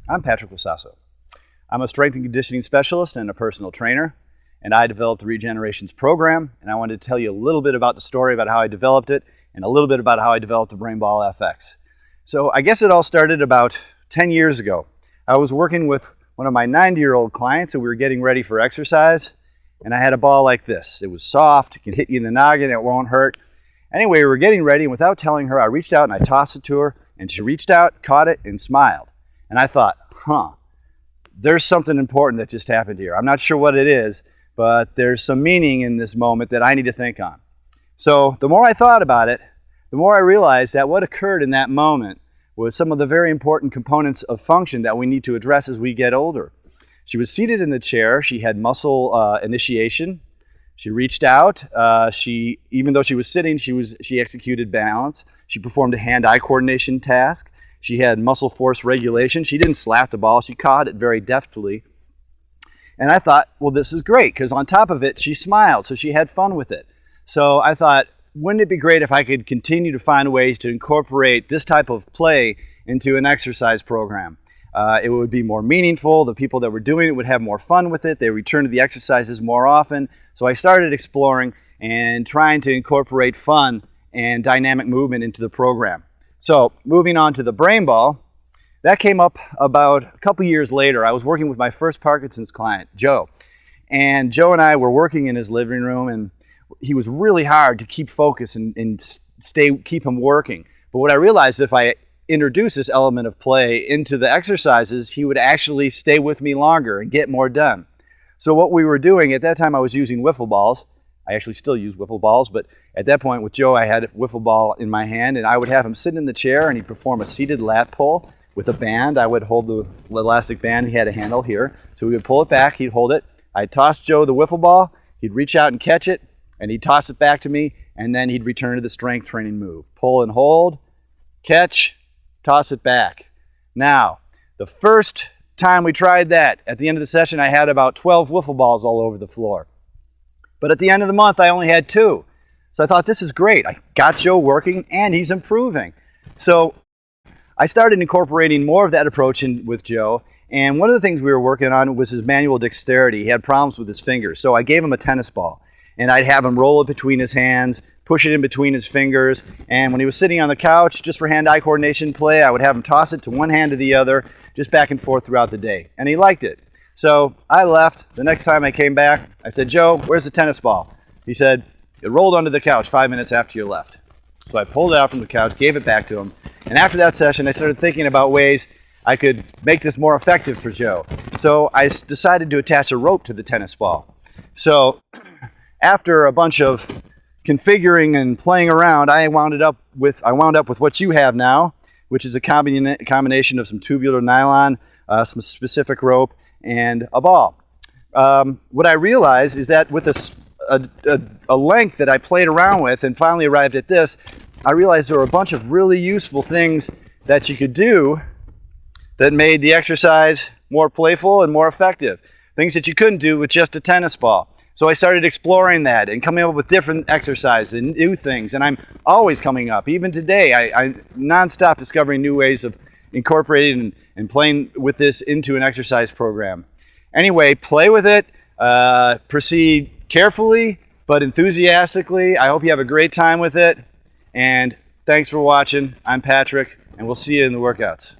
I'm Patrick Wasasso. I'm a strength and conditioning specialist and a personal trainer, and I developed the Regenerations program, and I wanted to tell you a little bit about the story about how I developed it and a little bit about how I developed the BrainBall FX. So I guess it all started about 10 years ago. I was working with one of my 90-year-old clients, and we were getting ready for exercise, and I had a ball like this. It was soft, it can hit you in the noggin, it won't hurt. Anyway, we were getting ready, and without telling her, I reached out and I tossed it to her, and she reached out, caught it, and smiled. And I thought, there's something important that just happened here. I'm not sure what it is, but there's some meaning in this moment that I need to think on. So the more I thought about it, the more I realized that what occurred in that moment was some of the very important components of function that we need to address as we get older. She was seated in the chair. She had muscle initiation. She reached out. Even though she was sitting, she executed balance. She performed a hand-eye coordination task. She had muscle force regulation. She didn't slap the ball. She caught it very deftly. And I thought, well, this is great, because on top of it, she smiled, so she had fun with it. So I thought, wouldn't it be great if I could continue to find ways to incorporate this type of play into an exercise program? It would be more meaningful. The people that were doing it would have more fun with it. They returned to the exercises more often. So I started exploring and trying to incorporate fun and dynamic movement into the program. So moving on to the BrainBall, that came up about a couple years later. I was working with my first Parkinson's client, Joe. And Joe and I were working in his living room, and he was really hard to keep focus and keep him working. But what I realized, if I introduced this element of play into the exercises, he would actually stay with me longer and get more done. So what we were doing, at that time I was using wiffle balls. I actually still use wiffle balls, but at that point with Joe I had a wiffle ball in my hand, and I would have him sit in the chair and he'd perform a seated lat pull with a band. I would hold the elastic band. He had a handle here. So we would pull it back, he'd hold it. I'd toss Joe the wiffle ball, he'd reach out and catch it, and he'd toss it back to me, and then he'd return to the strength training move. Pull and hold, catch, toss it back. Now, the first time we tried that, at the end of the session I had about 12 wiffle balls all over the floor. But at the end of the month I only had 2. So I thought, this is great. I got Joe working and he's improving. So I started incorporating more of that approach in with Joe, and one of the things we were working on was his manual dexterity. He had problems with his fingers, so I gave him a tennis ball, and I'd have him roll it between his hands, push it in between his fingers, and when he was sitting on the couch, just for hand-eye coordination play, I would have him toss it to one hand to the other, just back and forth throughout the day, and he liked it. So I left. The next time I came back, I said, Joe, where's the tennis ball? He said, it rolled under the couch 5 minutes after you left. So I pulled it out from the couch, gave it back to him, and after that session, I started thinking about ways I could make this more effective for Joe. So I decided to attach a rope to the tennis ball. So after a bunch of configuring and playing around, I wound up with what you have now, which is a combination of some tubular nylon, some specific rope, and a ball. What I realized is that with a length that I played around with and finally arrived at this, I realized there were a bunch of really useful things that you could do that made the exercise more playful and more effective. Things that you couldn't do with just a tennis ball. So I started exploring that and coming up with different exercises and new things, and I'm always coming up. Even today, I nonstop discovering new ways of incorporating and playing with this into an exercise program. Anyway, play with it, proceed carefully but enthusiastically. I hope you have a great time with it, and thanks for watching. I'm Patrick, and we'll see you in the workouts.